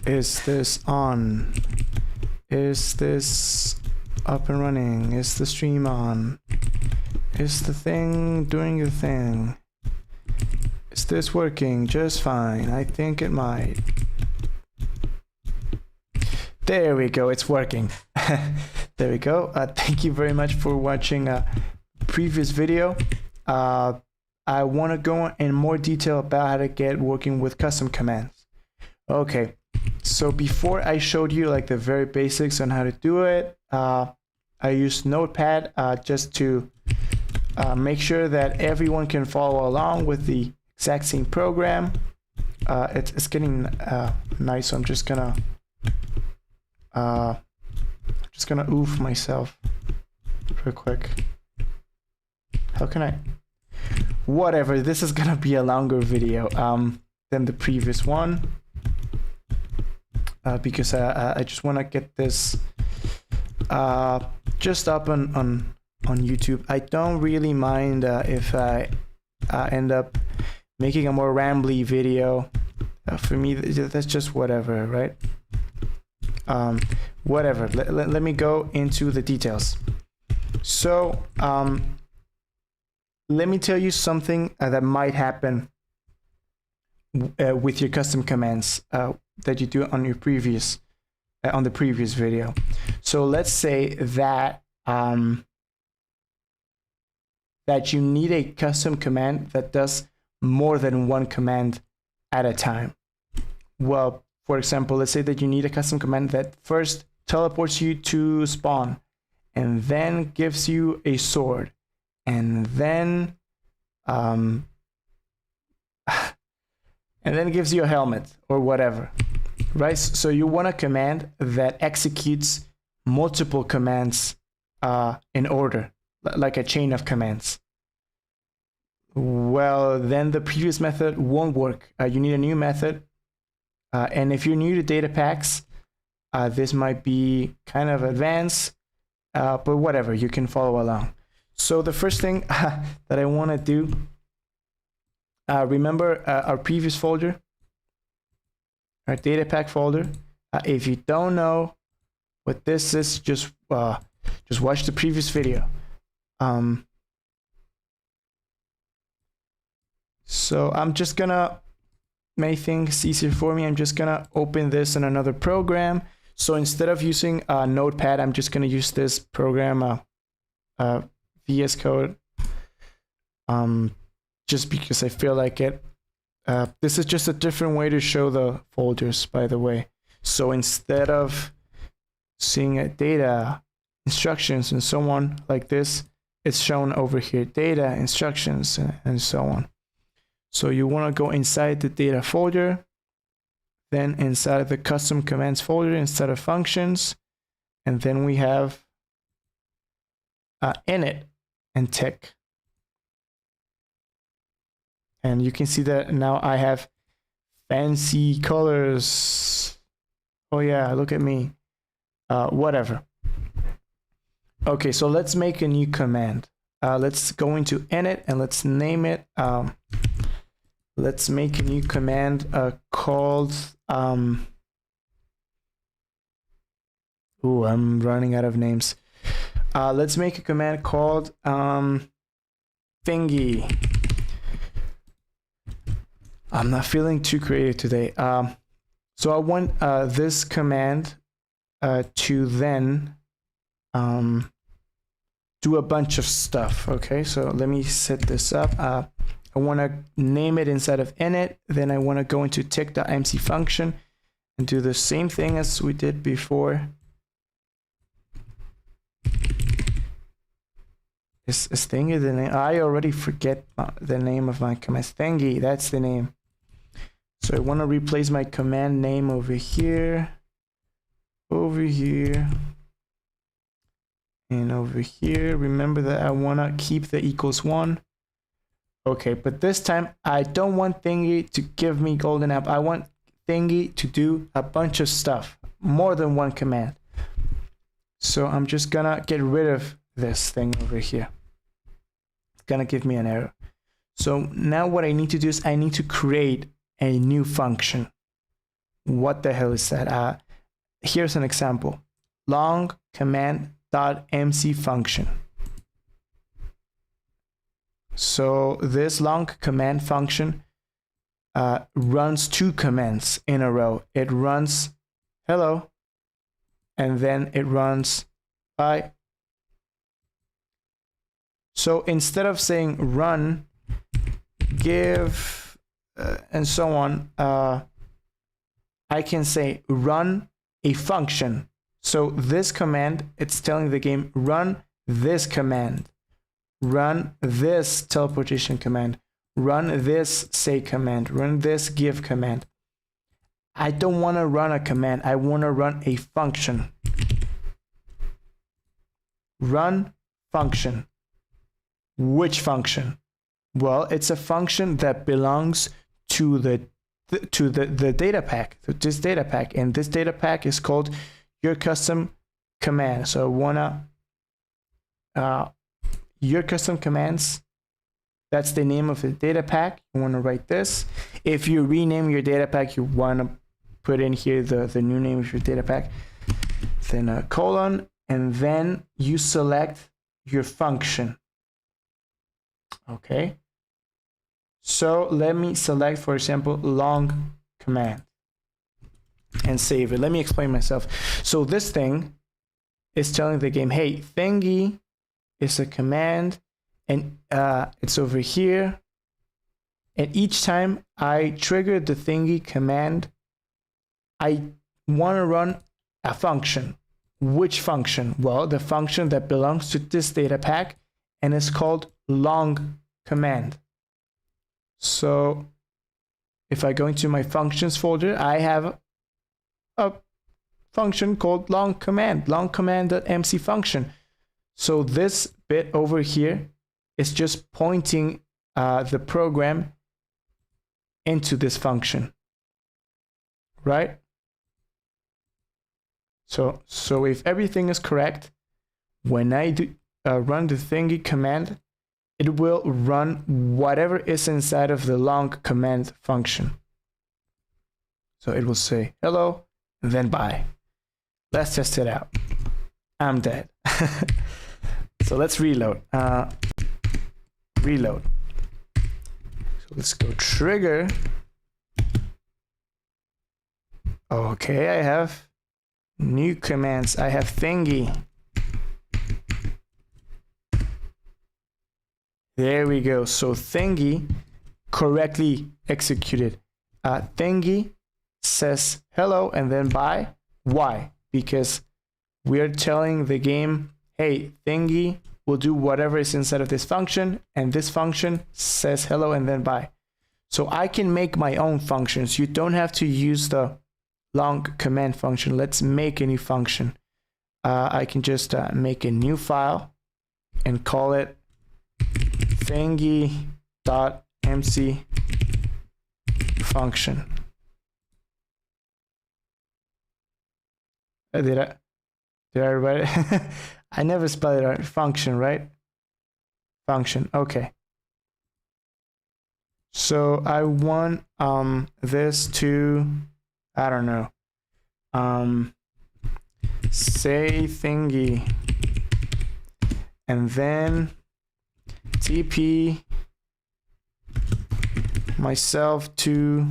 Is this on? Is this up and running? Is the stream on? Is the thing doing the thing? Is this working just fine? I think it might. There we go, it's working. There we go. Thank you very much for watching a previous video. I want to go in more detail about how to get working with custom commands. Okay, so before I showed you like the very basics on how to do it, I used Notepad just to make sure that everyone can follow along with the exact same program. It's getting nice, so I'm just gonna oof myself real quick. How can I? Whatever, this is gonna be a longer video than the previous one because I just want to get this just up on YouTube. I don't really mind if I end up making a more rambly video. For me, that's just whatever, right? Whatever. Let me go into the details. So let me tell you something that might happen with your custom commands that you do on your previous on the previous video. So let's say that that you need a custom command that does more than one command at a time. Well, for example, let's say that you need a custom command that first teleports you to spawn and then gives you a sword and then gives you a helmet or whatever, right? So you want a command that executes multiple commands in order, like a chain of commands. Well, then the previous method won't work. You need a new method. And if you're new to data packs, this might be kind of advanced, but whatever, you can follow along. So the first thing that I want to do, remember our previous folder, our data pack folder. If you don't know what this is, just watch the previous video. So I'm just gonna make things easier for me. I'm just gonna open this in another program. So instead of using Notepad, I'm just gonna use this program, VS Code, just because I feel like it. This is just a different way to show the folders, by the way. So instead of seeing data, instructions, and so on like this, it's shown over here, data, instructions, and so on. So you want to go inside the data folder, then inside the custom commands folder instead of functions, and then we have init and tick. And you can see that now I have fancy colors. Oh yeah, look at me. Whatever. Okay, so let's make a new command. Let's go into init and let's name it. Let's make a new command called ooh, I'm running out of names. Let's make a command called thingy. I'm not feeling too creative today. So I want this command to then do a bunch of stuff. Okay, so let me set this up. I want to name it inside of init. Then I want to go into tick.mc function and do the same thing as we did before. Is thingy the name? I already forget the name of my command. Thingy, that's the name. So I want to replace my command name over here, and over here. Remember that I want to keep the =1. Okay, but this time I don't want thingy to give me golden apple. I want thingy to do a bunch of stuff, more than one command. So I'm just gonna get rid of this thing over here. It's gonna give me an error. So now what I need to do is I need to create a new function. what the hell is that? Here's an example. Long command dot MC function. So this long command function runs 2 commands in a row. It runs hello, and then it runs bye. So instead of saying run, give, and so on, I can say run a function. So this command, it's telling the game, run this command, run this teleportation command, run this say command, run this give command. I don't want to run a command. I want to run a function. Run function. Which function? Well, it's a function that belongs to the data pack, to this data pack, and this data pack is called your custom command. So I wanna your custom commands, that's the name of the data pack. You want to write this. If you rename your data pack, you want to put in here the new name of your data pack, then a colon, and then you select your function. Okay, so let me select, for example, long command and save it. Let me explain myself. So this thing is telling the game, hey, thingy is a command, and it's over here, and each time I trigger the thingy command, I want to run a function. Which function? Well, the function that belongs to this data pack, and it's called long command. So if I go into my functions folder, I have a function called long command.mc function. So this bit over here is just pointing the program into this function, right? So if everything is correct, when I do run the thingy command, it will run whatever is inside of the long command function. So it will say hello and then bye. Let's test it out. I'm dead. So let's reload. Reload. So let's go trigger. Okay, I have new commands. I have thingy. There we go. So thingy correctly executed. Thingy says hello and then bye. Why? Because we're telling the game, hey, thingy will do whatever is inside of this function, and this function says hello and then bye. So I can make my own functions. You don't have to use the long command function. Let's make a new function. I can just make a new file and call it thingy.mc function. Did I write it? I never spelled it right. Function, right? Function. Okay. So I want this to, I don't know, say thingy, and then TP myself to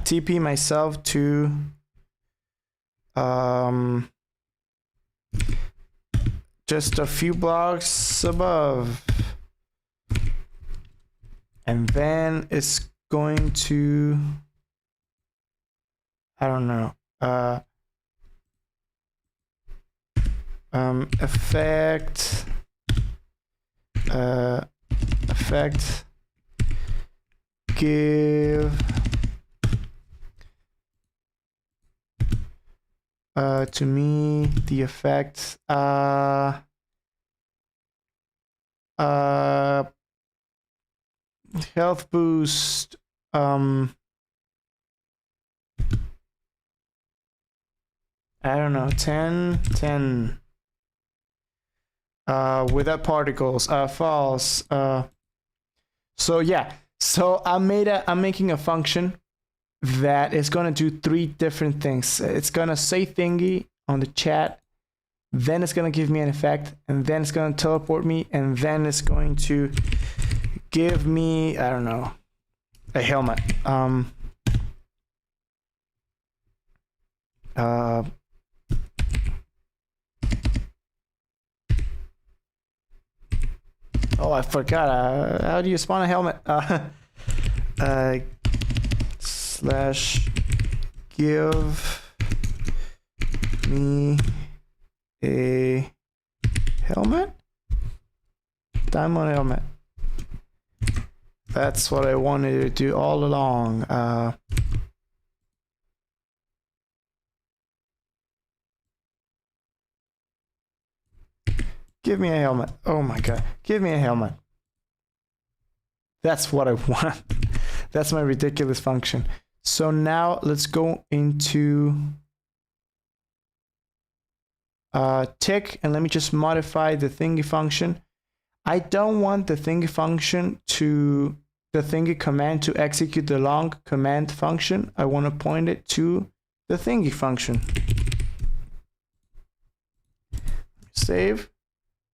TP myself to just a few blocks above, and then it's going to, I don't know, effect give to me the effect health boost I don't know, 10 without particles, false, So yeah, so I'm making a function that is gonna do 3 different things. It's gonna say thingy on the chat, then it's gonna give me an effect, and then it's gonna teleport me, and then it's going to give me, I don't know, a helmet. Oh, I forgot. How do you spawn a helmet? Slash give me a helmet? Diamond helmet. That's what I wanted to do all along. Give me a helmet. Oh my god. Give me a helmet. That's what I want. That's my ridiculous function. So now let's go into tick, and let me just modify the thingy function. I don't want the thingy function to, the thingy command to execute the long command function. I want to point it to the thingy function. Save.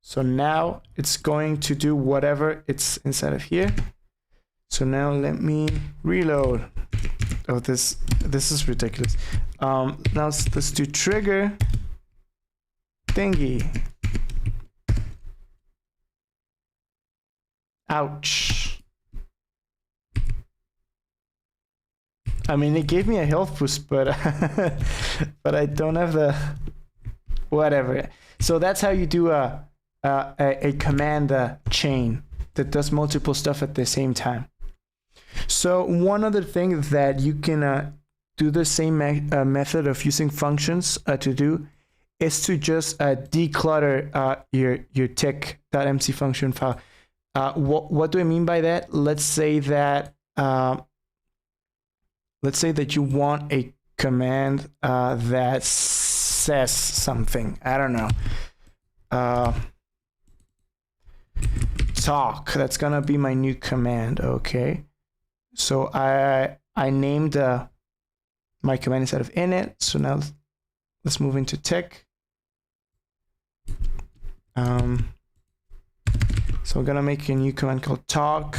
So now it's going to do whatever it's inside of here. So now let me reload. Oh, this is ridiculous. Now let's do trigger thingy. Ouch. I mean, it gave me a health boost, but but I don't have the whatever. So that's how you do a command chain that does multiple stuff at the same time. So one other thing that you can do the same method of using functions to do is to just declutter your tick.mc function file. What do I mean by that? Let's say that you want a command that says something. I don't know. Talk. That's gonna be my new command. Okay. So I named my command instead of init. So now let's move into tick. So I'm gonna make a new command called talk,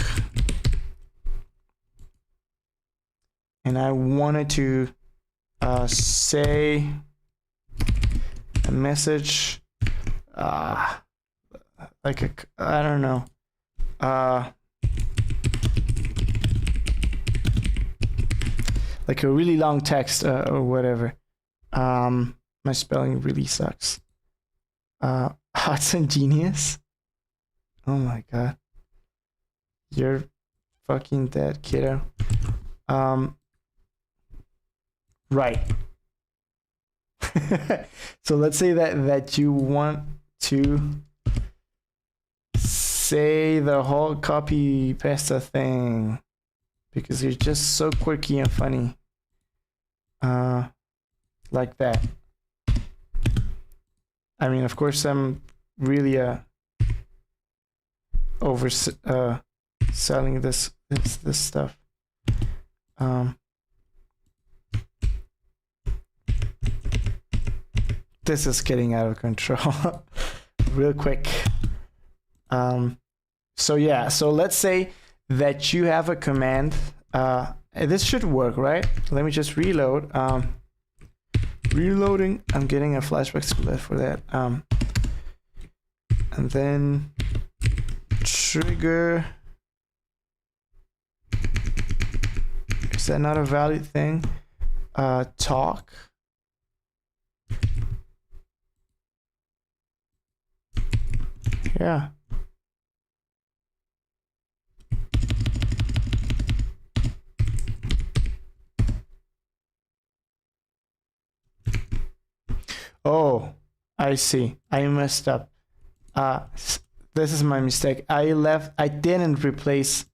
and I wanted to say a message, like a, I don't know, like a really long text or whatever. My spelling really sucks. It's ingenious. Oh my god. You're fucking dead, kiddo. Right. So let's say that you want to say the whole copy pasta thing because you're just so quirky and funny. Like that. I mean, of course, I'm really selling this stuff. This is getting out of control real quick. So yeah, so let's say that you have a command. This should work, right? Let me just reload. Reloading. I'm getting a flashback split for that. And then trigger. Is that not a valid thing? Talk. Yeah. Oh, I see. I messed up. This is my mistake. I didn't replace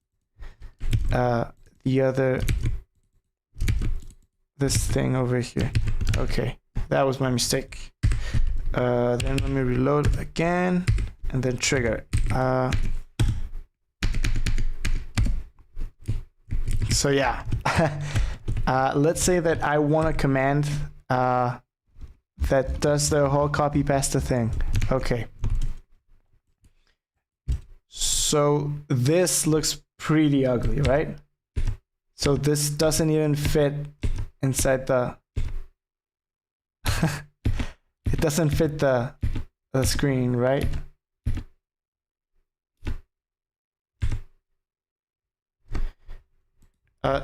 the other, this thing over here. Okay, that was my mistake. Then let me reload again and then trigger. So yeah, let's say that I want a command that does the whole copy pasta thing. Okay. So this looks pretty ugly, right? So this doesn't even fit inside the it doesn't fit the screen, right?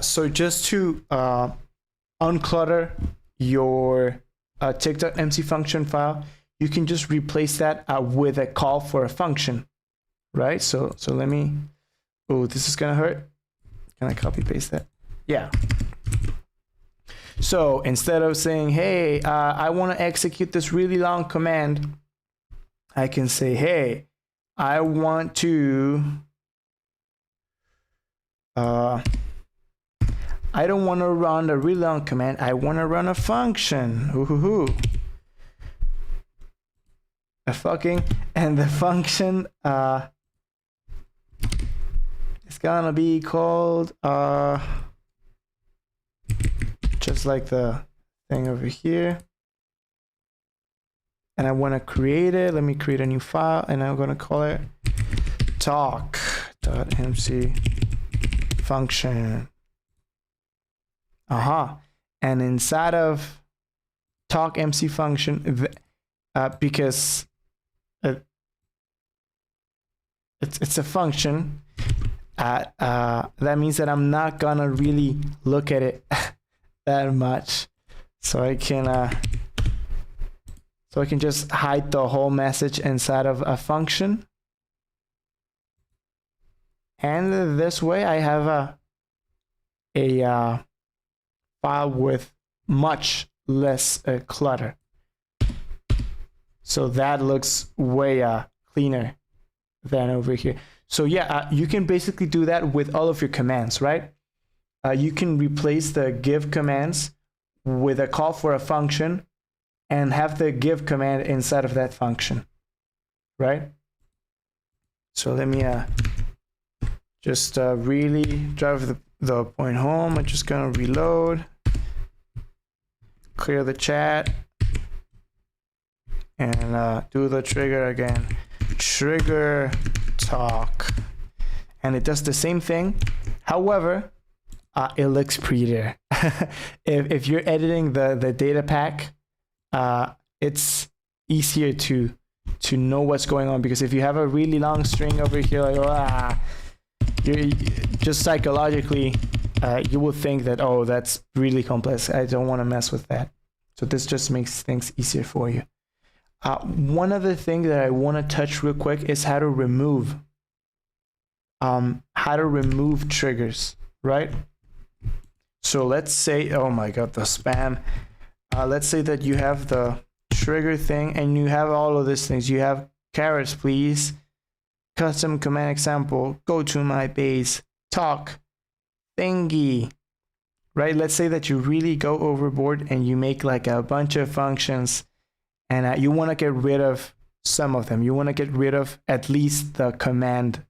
So just to unclutter your tick.mc function file, you can just replace that with a call for a function, right? So let me, oh, this is gonna hurt. Can I copy paste that? Yeah. So instead of saying, hey, I want to execute this really long command, I can say, hey, I want to, I don't want to run a really long command. I want to run a function. Ooh. And the function is gonna be called just like the thing over here. And I want to create it. Let me create a new file, and I'm gonna call it talk.mc function. And inside of talk MC function, because it's a function, that means that I'm not gonna really look at it that much. So I can just hide the whole message inside of a function. And this way I have a file with much less clutter. So that looks way cleaner than over here. So yeah, you can basically do that with all of your commands, right? You can replace the give commands with a call for a function and have the give command inside of that function, right? So let me just really drive the point home. I'm just gonna reload, clear the chat, and do the trigger again. Trigger talk, and it does the same thing. However, it looks prettier. if you're editing the data pack, it's easier to know what's going on, because if you have a really long string over here, like you're just psychologically you will think that, oh, that's really complex, I don't want to mess with that. So this just makes things easier for you. One other thing that I want to touch real quick is how to remove triggers, right? So let's say, oh my god, the spam. Let's say that you have the trigger thing and you have all of these things. You have carrots, please, custom command example, go to my base, talk, thingy, right? Let's say that you really go overboard and you make like a bunch of functions, and you want to get rid of some of them. You want to get rid of at least the command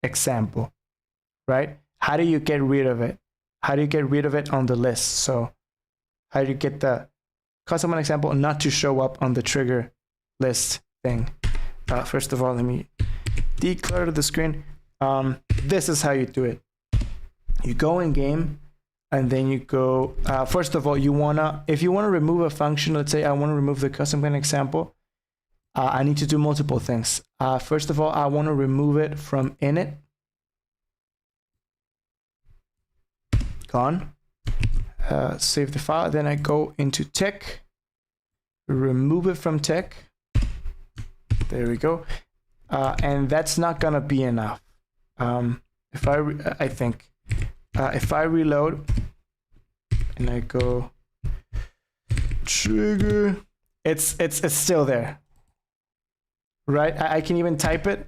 example, right? How do you get rid of it? How do you get rid of it on the list? So how do you get the custom example not to show up on the trigger list thing? First of all, let me declutter the screen. This is how you do it. You go in game, and then you go, first of all, if you wanna remove a function, let's say I wanna remove the custom command example, I need to do multiple things. First of all, I wanna remove it from init. Gone. Save the file, then I go into tech, remove it from tech. There we go. And that's not gonna be enough. If I reload and I go trigger, it's still there, right? I can even type it,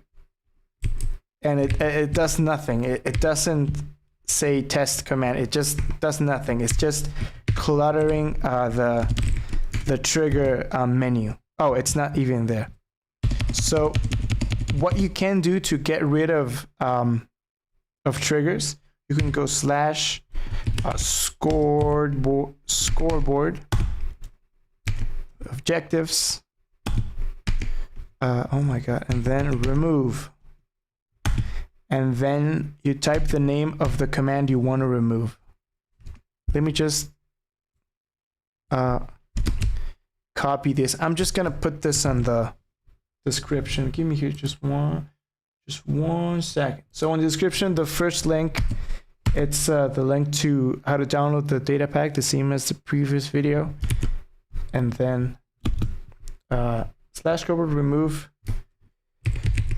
and it does nothing. It doesn't say test command. It just does nothing. It's just cluttering the trigger menu. Oh, it's not even there. So what you can do to get rid of triggers, you can go scoreboard objectives. Oh my god, and then remove. And then you type the name of the command you want to remove. Let me just copy this. I'm just gonna put this on the description. Give me here just one second. So in the description, the first link, it's the link to how to download the data pack, the same as the previous video. And then slash scoreboard remove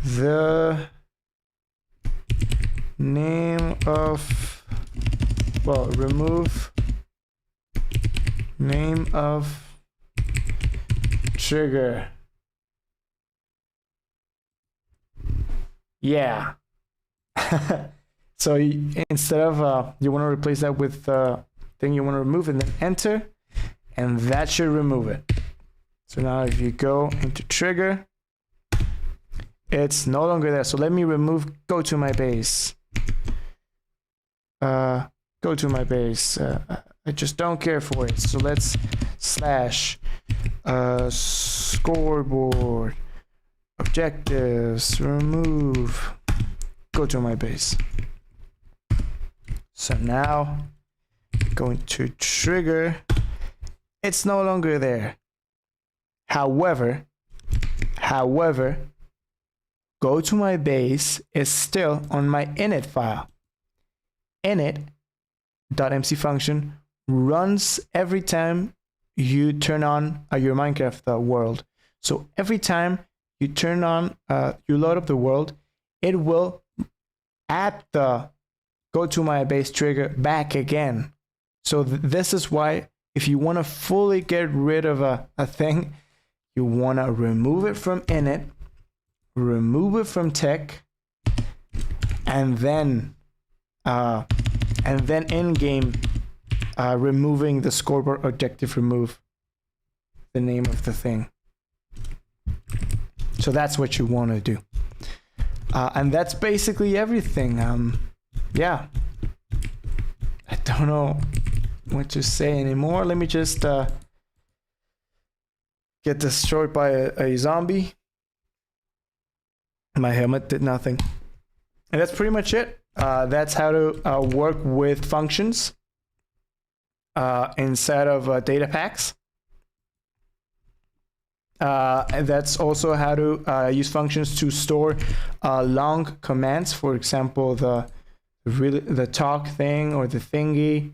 the name of, well, remove name of trigger. Yeah. So instead of you want to replace that with the thing you want to remove, and then enter, and that should remove it. So now if you go into trigger, it's no longer there. So let me remove go to my base. Go to my base. I just don't care for it. So let's slash scoreboard objectives remove go to my base. So now going to trigger, it's no longer there. However, go to my base is still on my init file. Init.mc function runs every time you turn on your Minecraft world. So every time you turn on, you load up the world, it will add the go to my base trigger back again. So this is why if you want to fully get rid of a thing, you want to remove it from init, remove it from tech, and then in game removing the scoreboard objective remove the name of the thing. So that's what you want to do. And that's basically everything. Yeah. I don't know what to say anymore. Let me just get destroyed by a zombie. My helmet did nothing. And that's pretty much it. That's how to work with functions inside of data packs. And that's also how to use functions to store long commands. For example, the talk thing or the thingy.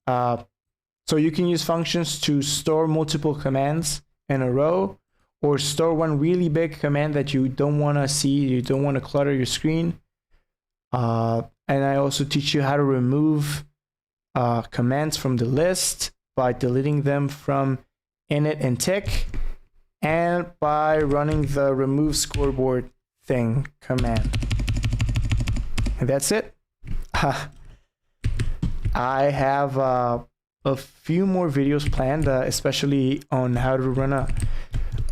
So you can use functions to store multiple commands in a row, or store one really big command that you don't want to see, you don't want to clutter your screen. And I also teach you how to remove commands from the list by deleting them from init and tick, and by running the remove scoreboard thing command. And that's it. I have a few more videos planned, especially on how to run a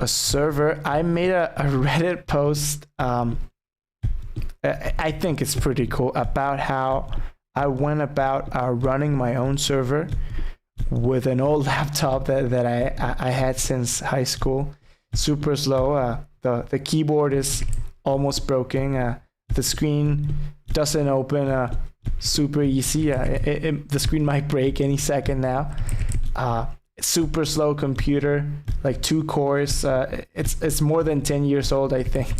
server. I made a Reddit post. I think it's pretty cool about how I went about running my own server with an old laptop that I had since high school. Super slow. The keyboard is almost broken. The screen doesn't open super easy. The screen might break any second now. Super slow computer, like 2 cores. It's more than 10 years old, I think.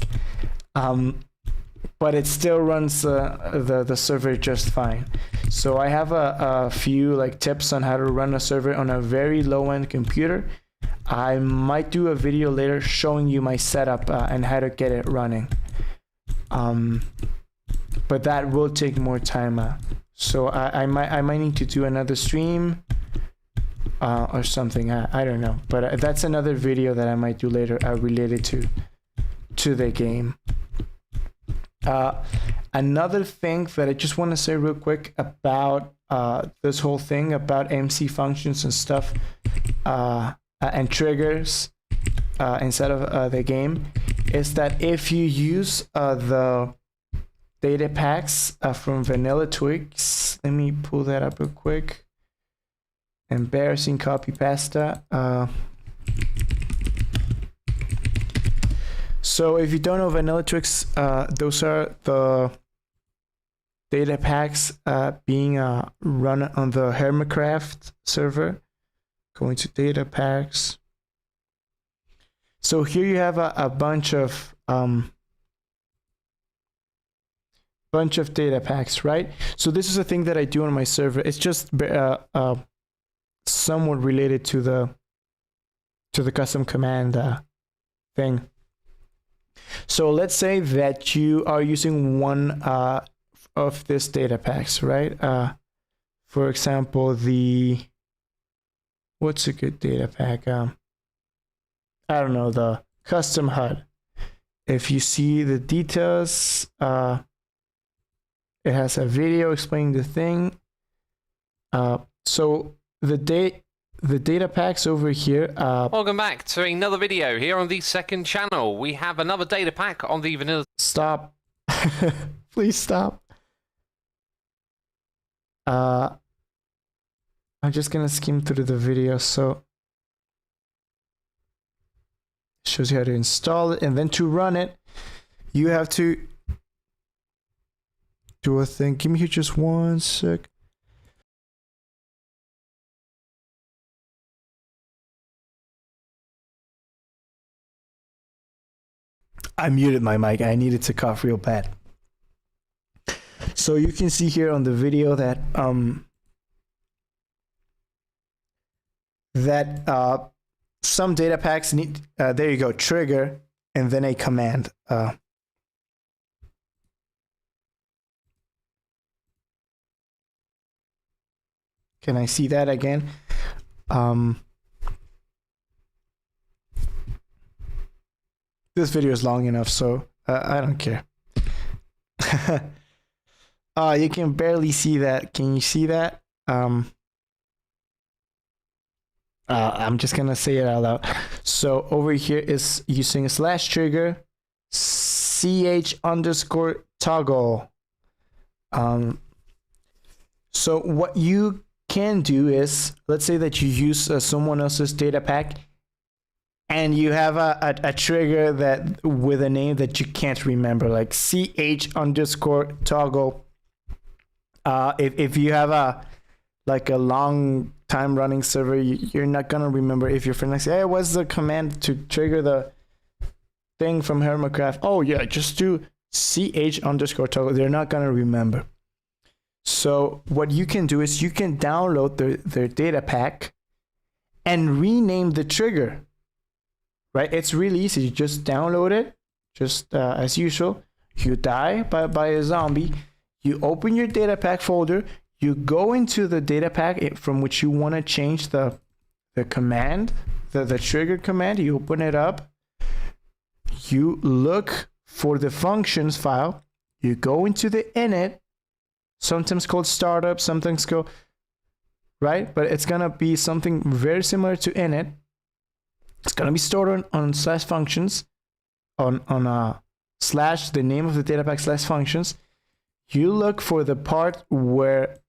But it still runs the server just fine. So I have a few like tips on how to run a server on a very low-end computer. I might do a video later showing you my setup and how to get it running. But that will take more time. So I might need to do another stream or something. I don't know. But that's another video that I might do later related to the game. Another thing that I just want to say real quick about this whole thing about MC functions and stuff and triggers inside of the game is that if you use the data packs from Vanilla Twigs, Let me pull that up real quick. Embarrassing copy pasta. So if you don't know Vanillitrix, those are the data packs being run on the Hermitcraft server. Going to data packs. So here you have a bunch of data packs, right? So this is a thing that I do on my server. It's just somewhat related to the custom command thing. So let's say that you are using one of this data packs, right? For example, what's a good data pack? I don't know, the custom HUD. If you see the details, it has a video explaining the thing. So the data packs over here. Welcome back to another video here on the second channel. We have another data pack on the vanilla. Stop. Please stop. I'm just gonna skim through the video. So it shows you how to install it, and then to run it, you have to do a thing. Give me here just one sec. I muted my mic. I needed to cough real bad. So you can see here on the video that some data packs need there you go, trigger and then a command. Can I see that again? This video is long enough, so I don't care. You can barely see that. Can you see that? I'm just gonna say it out loud. So over here is using a /trigger ch_toggle. So what you can do is, let's say that you use someone else's data pack and you have a trigger that with a name that you can't remember, like ch_toggle. If you have a long time running server, you're not gonna remember. If your friend like, hey, what's the command to trigger the thing from Hermitcraft? Oh yeah, just do ch_toggle. They're not gonna remember. So what you can do is you can download their data pack and rename the trigger. Right? It's really easy. You just download it, just as usual. You die by a zombie. You open your data pack folder. You go into the data pack from which you want to change the command, the trigger command. You open it up. You look for the functions file. You go into the init, sometimes called startup, sometimes called, right? But it's gonna be something very similar to init. It's gonna be stored on /functions, on the name of the data pack /functions. You look for the part where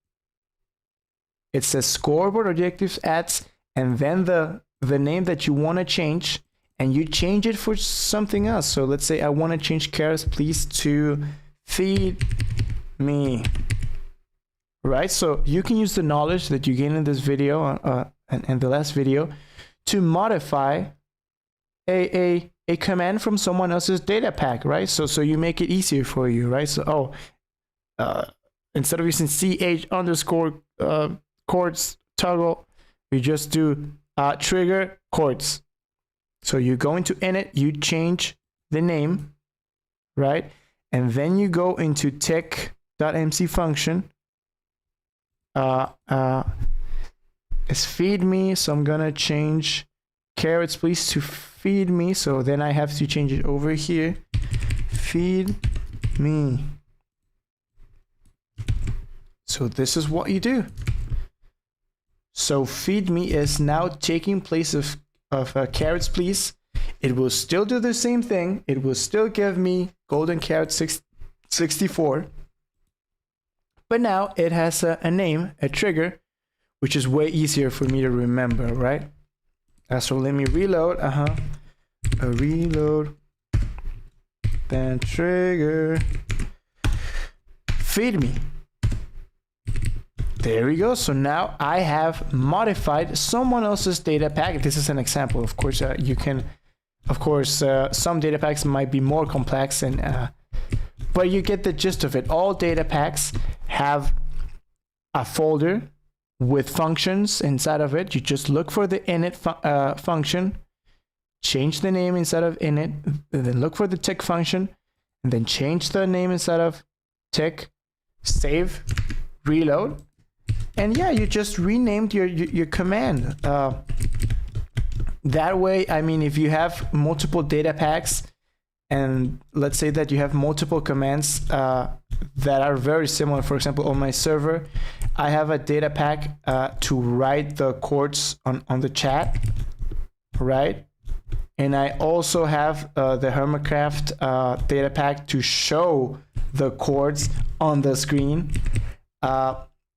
it says scoreboard objectives ads, and then the name that you want to change, and you change it for something else. So let's say I want to change carrots please to feed me. Right? So you can use the knowledge that you gain in this video and the last video to modify a command from someone else's data pack, right? So you make it easier for you, right? So instead of using ch_chords toggle, we just do trigger chords. So you go into init, you change the name, right? And then you go into tech.mc function. It's feed me, so I'm gonna change carrots please to feed me. So then I have to change it over here, feed me. So this is what you do. So feed me is now taking place of carrots please. It will still do the same thing. It will still give me golden carrot 64, But now it has a name, a trigger, which is way easier for me to remember, right? So let me reload. A reload. Then trigger. Feed me. There we go. So now I have modified someone else's data pack. This is an example. Of course, you can. Of course, some data packs might be more complex, but you get the gist of it. All data packs have a folder with functions inside of it. You just look for the init function, change the name inside of init, and then look for the tick function, and then change the name inside of tick, save, reload, and yeah, you just renamed your command. That way, I mean, if you have multiple data packs, and let's say that you have multiple commands that are very similar. For example, on my server, I have a data pack to write the chords on the chat, right? And I also have the Hermitcraft data pack to show the chords on the screen.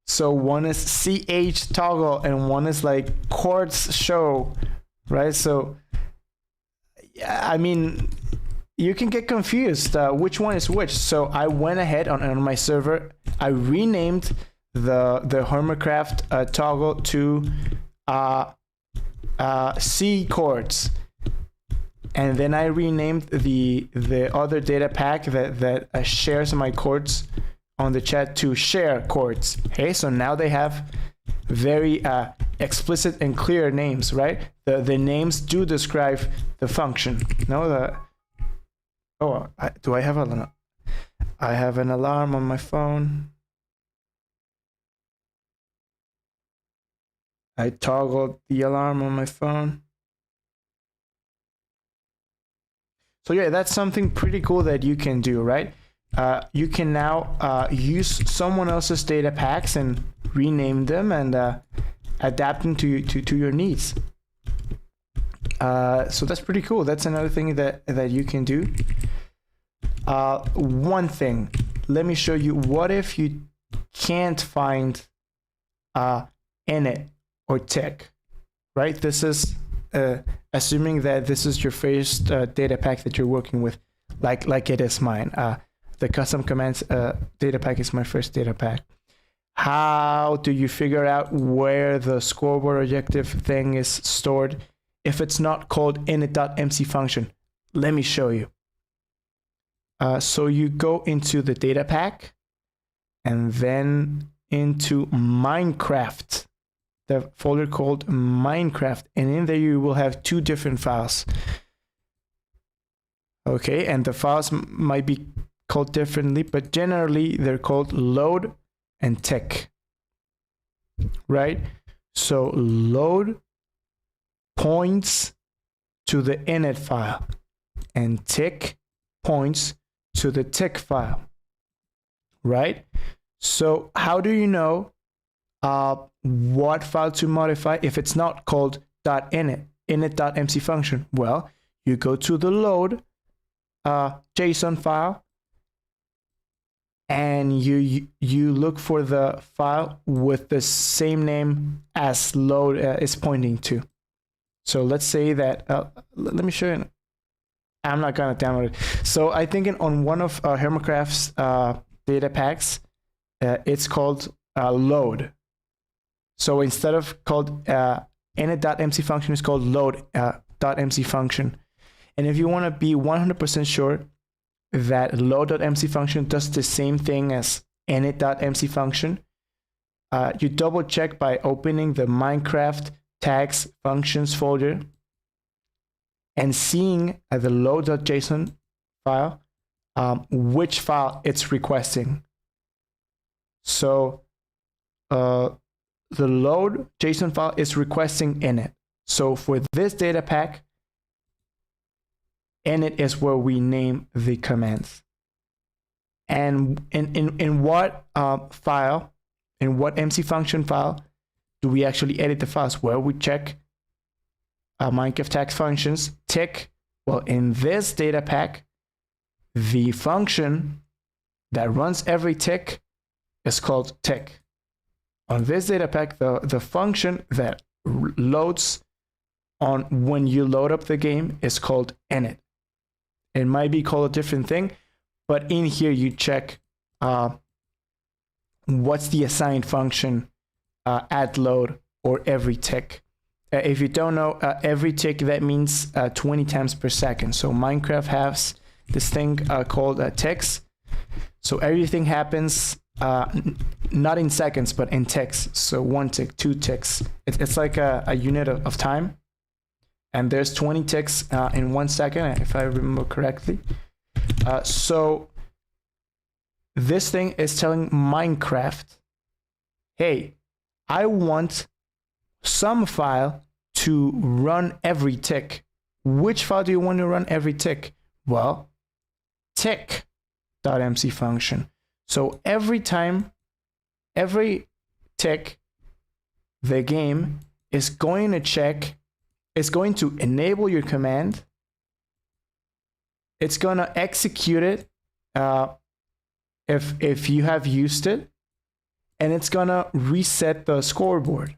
So one is CH toggle and one is like chords show, right? So, I mean, you can get confused which one is which. So I went ahead on my server, I renamed the Hermitcraft toggle to C chords, and then I renamed the other data pack that shares my chords on the chat to share chords. Okay, so now they have very explicit and clear names, right? The names do describe the function. Do I have I have an alarm on my phone. I toggled the alarm on my phone. So yeah, that's something pretty cool that you can do, right? You can now use someone else's data packs and rename them and adapt them to your needs. So that's pretty cool. That's another thing that you can do. One thing, let me show you. What if you can't find init or tick, right? This is assuming that this is your first data pack that you're working with, like it is mine. The custom commands data pack is my first data pack. How do you figure out where the scoreboard objective thing is stored if it's not called init.mc function? Let me show you. So you go into the data pack and then into Minecraft, the folder called Minecraft, and in there you will have two different files. Okay, and the files might be called differently, but generally they're called load and tick, right? So load points to the init file and tick points to the tick file, right? So how do you know what file to modify if it's not called init.mc function? Well, you go to the load JSON file and you look for the file with the same name as load is pointing to. So let's say that let me show you. I'm not gonna download it. So I think on one of Hermitcraft's data packs, it's called load. So instead of called init.mc function, it's called load.mc function. And if you want to be 100% sure that load.mc function does the same thing as init.mc function, you double check by opening the Minecraft tags functions folder and seeing the load.json file, which file it's requesting. So the load JSON file is requesting init. So for this data pack, init is where we name the commands. And in what file, in what MC function file do we actually edit the files? Well, we check Minecraft tags functions, tick. Well, in this data pack, the function that runs every tick is called tick. On this data pack, the function that loads on when you load up the game is called init. It might be called a different thing, but in here you check what's the assigned function at load or every tick. If you don't know, every tick, that means 20 times per second. So Minecraft has this thing called ticks. So everything happens not in seconds, but in ticks. So 1 tick, 2 ticks. It's like a unit of time. And there's 20 ticks in 1 second, if I remember correctly. So this thing is telling Minecraft, hey, I want some file to run every tick. Which file do you want to run every tick? Well, tick.mc function. So every time, every tick, the game is going to check, it's going to enable your command. It's going to execute it if you have used it, and it's going to reset the scoreboard.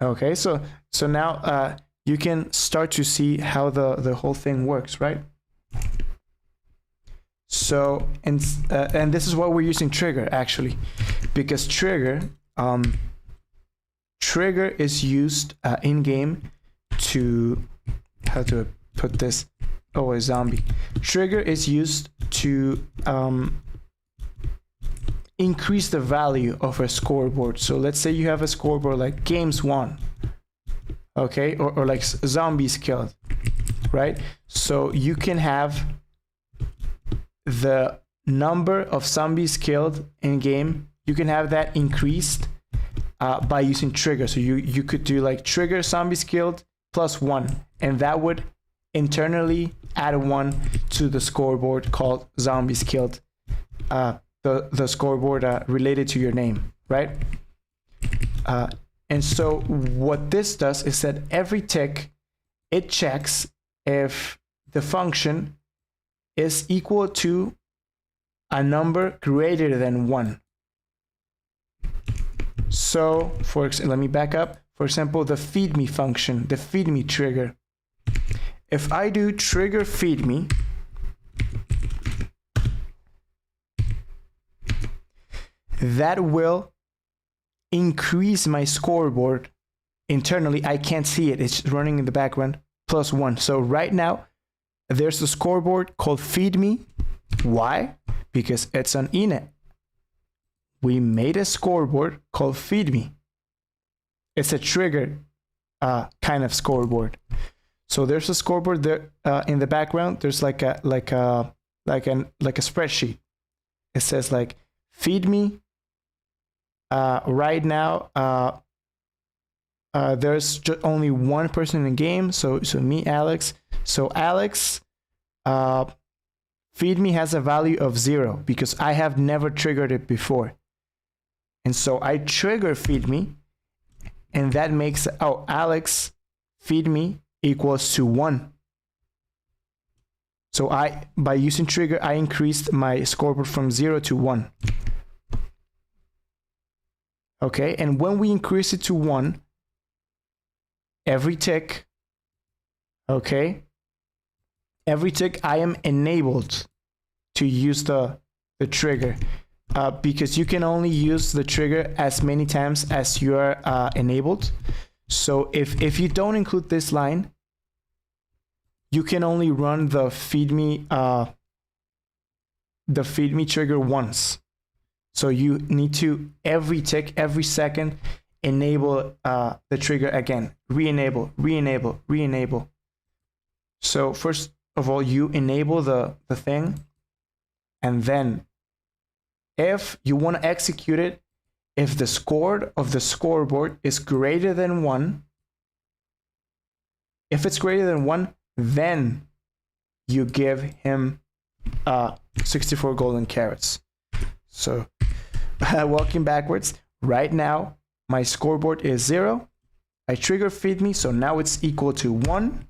Okay, so now you can start to see how the whole thing works, right? So and this is why we're using trigger, actually, because trigger is used in game to, how to put this, oh, a zombie. Trigger is used to increase the value of a scoreboard. So let's say you have a scoreboard like games won, okay, or like zombies killed, right? So you can have the number of zombies killed in game, you can have that increased by using trigger. So you could do like trigger zombies killed +1, and that would internally add 1 to the scoreboard called zombies killed, the scoreboard related to your name, right? And so what this does is that every tick, it checks if the function is equal to a number greater than 1. So let me back up. For example, the feed me function, the feed me trigger. If I do trigger feed me, that will increase my scoreboard internally. I can't see it, it's running in the background, +1. So right now there's a scoreboard called feed me. Why? Because it's an init. We made a scoreboard called feed me. It's a trigger kind of scoreboard. So there's a scoreboard there in the background. There's like a spreadsheet. It says like feed me. Right now, there's just only 1 person in the game. So me, Alex. So Alex, feed me has a value of 0 because I have never triggered it before. And so I trigger feed me, and that makes, oh, Alex feed me equals to 1. So by using trigger, I increased my scoreboard from 0 to 1. Okay, and when we increase it to 1, every tick, okay, every tick I am enabled to use the trigger, because you can only use the trigger as many times as you are enabled. So if you don't include this line, you can only run the feed me trigger once. So you need to every tick, every second, enable the trigger again, re-enable, re-enable, re-enable. So first of all, you enable the thing, and then if you want to execute it, if the score of the scoreboard is greater than 1, if it's greater than 1, then you give him 64 golden carrots. So walking backwards, right now my scoreboard is 0. I trigger feed me, so now it's equal to 1.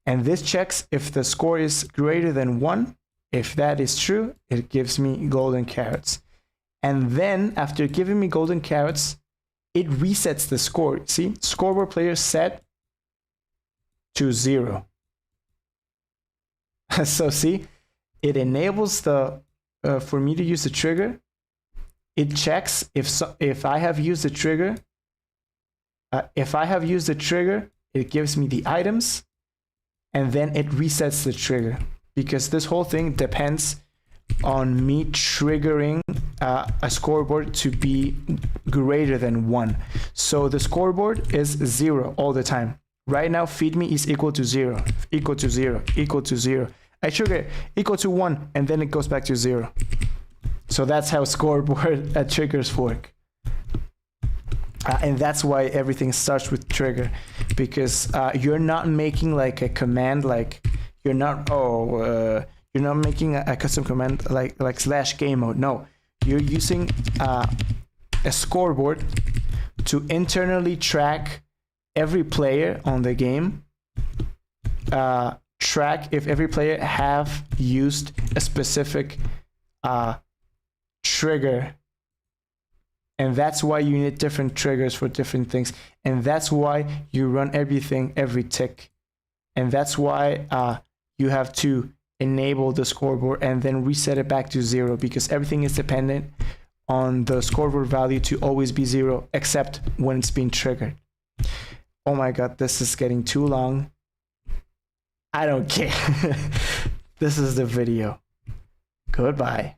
And this checks if the score is greater than 1. If that is true, it gives me golden carrots. And then after giving me golden carrots, it resets the score. See, scoreboard player set to 0. So see, it enables the for me to use the trigger. It checks if I have used the trigger. If I have used the trigger, it gives me the items, and then it resets the trigger, because this whole thing depends on me triggering a scoreboard to be greater than 1. So the scoreboard is 0 all the time. Right now, feed me is equal to 0, equal to 0, equal to 0. I trigger equal to 1, and then it goes back to 0. So that's how scoreboard triggers work. And that's why everything starts with trigger, because you're not making like a command, like you're not making a custom command like slash game mode. No, you're using a scoreboard to internally track every player on the game, track if every player have used a specific trigger. And that's why you need different triggers for different things. And that's why you run everything every tick. And that's why you have to enable the scoreboard and then reset it back to 0, because everything is dependent on the scoreboard value to always be 0, except when it's being triggered. Oh my god, this is getting too long. I don't care. This is the video. Goodbye.